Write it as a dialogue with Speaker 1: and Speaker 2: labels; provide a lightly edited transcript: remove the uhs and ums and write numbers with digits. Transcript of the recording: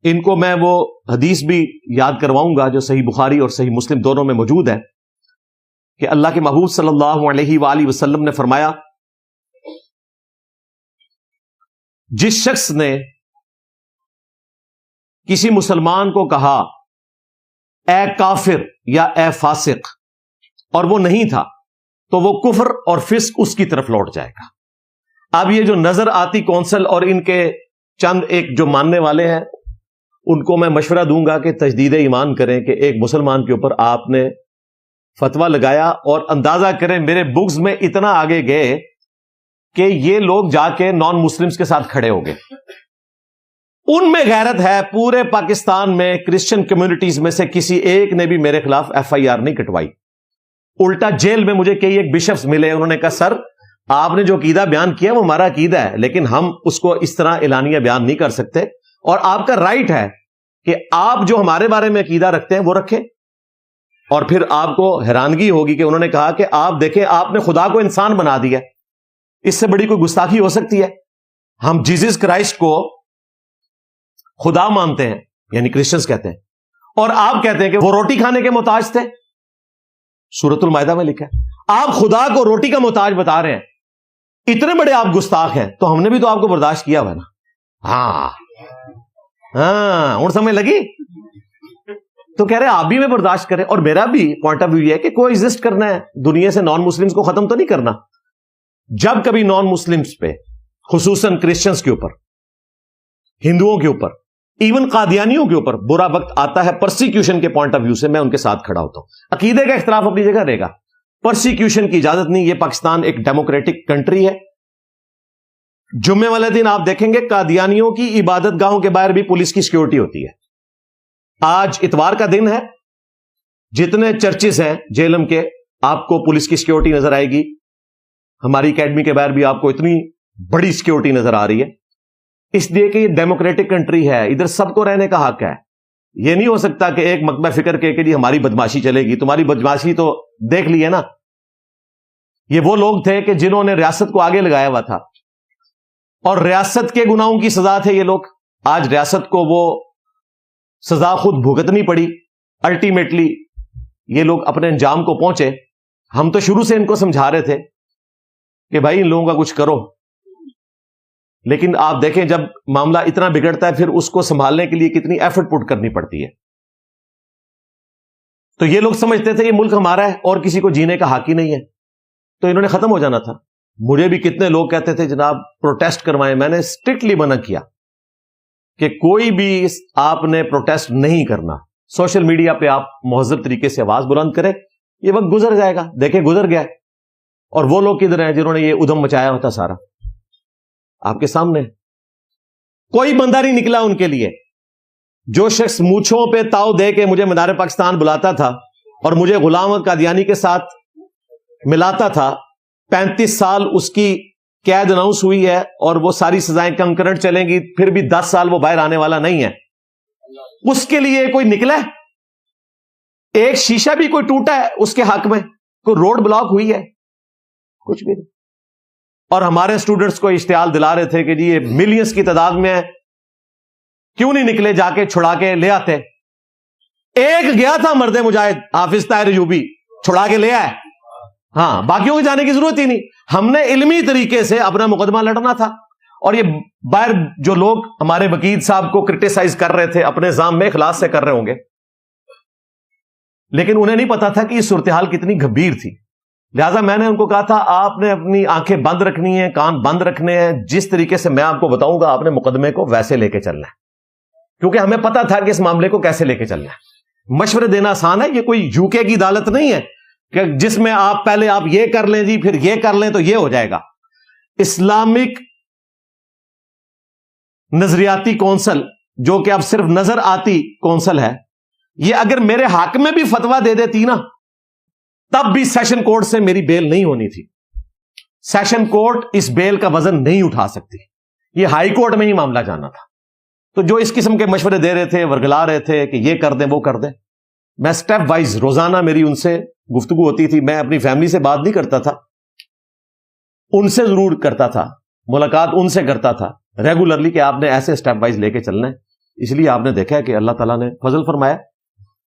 Speaker 1: ان کو میں وہ حدیث بھی یاد کرواؤں گا جو صحیح بخاری اور صحیح مسلم دونوں میں موجود ہے کہ اللہ کے محبوب صلی اللہ علیہ وآلہ وسلم نے فرمایا جس شخص نے کسی مسلمان کو کہا اے کافر یا اے فاسق اور وہ نہیں تھا تو وہ کفر اور فسق اس کی طرف لوٹ جائے گا. اب یہ جو نظر آتی کونسل اور ان کے چند ایک جو ماننے والے ہیں ان کو میں مشورہ دوں گا کہ تجدید ایمان کریں کہ ایک مسلمان کے اوپر آپ نے فتویٰ لگایا اور اندازہ کریں میرے بغض میں اتنا آگے گئے کہ یہ لوگ جا کے نان مسلمز کے ساتھ کھڑے ہو گئے. ان میں غیرت ہے. پورے پاکستان میں کرسچن کمیونٹیز میں سے کسی ایک نے بھی میرے خلاف ایف آئی آر نہیں کٹوائی. الٹا جیل میں مجھے کئی ایک بشپس ملے, انہوں نے کہا سر آپ نے جو عقیدہ بیان کیا وہ ہمارا عقیدہ ہے لیکن ہم اس کو اس طرح اعلانیہ بیان نہیں کر سکتے اور آپ کا رائٹ ہے کہ آپ جو ہمارے بارے میں عقیدہ رکھتے ہیں وہ رکھیں. اور پھر آپ کو حیرانگی ہوگی کہ انہوں نے کہا کہ آپ دیکھیں آپ نے خدا کو انسان بنا دیا, اس سے بڑی کوئی گستاخی ہو سکتی ہے؟ ہم جیزس کرائسٹ کو خدا مانتے ہیں یعنی کرسچنز کہتے ہیں اور آپ کہتے ہیں کہ وہ روٹی کھانے کے محتاج تھے. سورۃ المائدہ میں لکھا ہے آپ خدا کو روٹی کا محتاج بتا رہے ہیں. اتنے بڑے آپ گستاخ ہیں تو ہم نے بھی تو آپ کو برداشت کیا ہوا ہے نا. ہاں ہوں سمجھ لگی؟ تو کہہ رہے آپ بھی میں برداشت کریں اور میرا بھی پوائنٹ آف ویو یہ ہے کہ کو ایگزسٹ کرنا ہے دنیا سے. نان مسلمز کو ختم تو نہیں کرنا. جب کبھی نان مسلمز پہ خصوصاً کرسچنز کے اوپر, ہندوؤں کے اوپر, ایون قادیانیوں کے اوپر برا وقت آتا ہے پرسیکیوشن کے پوائنٹ آف ویو سے, میں ان کے ساتھ کھڑا ہوتا ہوں. عقیدے کا اختلاف اپنی جگہ رہے گا, پرسیکیوشن کی اجازت نہیں. یہ پاکستان ایک ڈیموکریٹک کنٹری ہے. جمعے والے دن آپ دیکھیں گے قادیانیوں کی عبادت گاہوں کے باہر بھی پولیس کی سیکیورٹی ہوتی ہے. آج اتوار کا دن ہے, جتنے چرچز ہیں جیلم کے آپ کو پولیس کی سیکیورٹی نظر آئے گی. ہماری اکیڈمی کے باہر بھی آپ کو اتنی بڑی سیکیورٹی نظر آ رہی ہے, اس لیے کہ یہ ڈیموکریٹک کنٹری ہے, ادھر سب کو رہنے کا حق ہے. یہ نہیں ہو سکتا کہ ایک مکتبہ فکر کے کہ جی ہماری بدماشی چلے گی. تمہاری بدماشی تو دیکھ لی ہے نا. یہ وہ لوگ تھے کہ جنہوں نے ریاست کو آگے لگایا ہوا تھا اور ریاست کے گناہوں کی سزا تھے یہ لوگ. آج ریاست کو وہ سزا خود بھگتنی پڑی. الٹیمیٹلی یہ لوگ اپنے انجام کو پہنچے. ہم تو شروع سے ان کو سمجھا رہے تھے کہ بھائی ان لوگوں کا کچھ کرو, لیکن آپ دیکھیں جب معاملہ اتنا بگڑتا ہے پھر اس کو سنبھالنے کے لیے کتنی ایفرٹ پٹ کرنی پڑتی ہے. تو یہ لوگ سمجھتے تھے یہ ملک ہمارا ہے اور کسی کو جینے کا حق ہی نہیں ہے, تو انہوں نے ختم ہو جانا تھا. مجھے بھی کتنے لوگ کہتے تھے جناب پروٹیسٹ کروائیں. میں نے اسٹرکٹلی منع کیا کہ کوئی بھی آپ نے پروٹیسٹ نہیں کرنا. سوشل میڈیا پہ آپ مہذب طریقے سے آواز بلند کریں, یہ وقت گزر جائے گا. دیکھیں گزر گیا. اور وہ لوگ کدھر ہیں جنہوں نے یہ ادھم مچایا ہوتا سارا آپ کے سامنے. کوئی بندہ نہیں نکلا ان کے لیے. جو شخص مونچھوں پہ تاؤ دے کے مجھے مدار پاکستان بلاتا تھا اور مجھے غلام احمد قادیانی کے ساتھ ملاتا تھا, 35 سال اس کی قید اناؤنس ہوئی ہے اور وہ ساری سزائیں کنکرنٹ چلیں گی, پھر بھی 10 سال وہ باہر آنے والا نہیں ہے. اس کے لیے کوئی نکلا ہے؟ ایک شیشہ بھی کوئی ٹوٹا ہے اس کے حق میں؟ کوئی روڈ بلاک ہوئی ہے؟ کچھ بھی نہیں. اور ہمارے اسٹوڈنٹس کو اشتعال دلا رہے تھے کہ جی یہ ملینز کی تعداد میں ہے, کیوں نہیں نکلے, جا کے چھڑا کے لے آتے. ایک گیا تھا مرد مجاہد حافظ طاہر ایوبی, چھڑا کے لے آئے. ہاں باقیوں کے جانے کی ضرورت ہی نہیں. ہم نے علمی طریقے سے اپنا مقدمہ لڑنا تھا. اور یہ باہر جو لوگ ہمارے وکیل صاحب کو کرٹیسائز کر رہے تھے اپنے ذام میں اخلاص سے کر رہے ہوں گے, لیکن انہیں نہیں پتا تھا کہ یہ صورتحال کتنی گھبیر تھی. لہٰذا میں نے ان کو کہا تھا آپ نے اپنی آنکھیں بند رکھنی ہیں, کان بند رکھنے ہیں. جس طریقے سے میں آپ کو بتاؤں گا آپ نے مقدمے کو ویسے لے کے چلنا ہے, کیونکہ ہمیں پتا تھا کہ اس معاملے کو کیسے لے کے چلنا ہے. مشورے دینا آسان ہے, یہ کوئی یو کے کی عدالت نہیں ہے کہ جس میں آپ پہلے آپ یہ کر لیں جی پھر یہ کر لیں تو یہ ہو جائے گا. اسلامک نظریاتی کونسل جو کہ اب صرف نظر آتی کونسل ہے, یہ اگر میرے حق میں بھی فتویٰ دے دیتی نا تب بھی سیشن کورٹ سے میری بیل نہیں ہونی تھی. سیشن کورٹ اس بیل کا وزن نہیں اٹھا سکتی. یہ ہائی کورٹ میں ہی معاملہ جانا تھا. تو جو اس قسم کے مشورے دے رہے تھے, ورگلا رہے تھے کہ یہ کر دیں وہ کر دیں, میں سٹیپ وائز روزانہ میری ان سے گفتگو ہوتی تھی. میں اپنی فیملی سے بات نہیں کرتا تھا, ان سے ضرور کرتا تھا, ملاقات ان سے کرتا تھا ریگولرلی کہ آپ نے ایسے سٹیپ وائز لے کے چلنا ہے. اس لیے آپ نے دیکھا ہے کہ اللہ تعالیٰ نے فضل فرمایا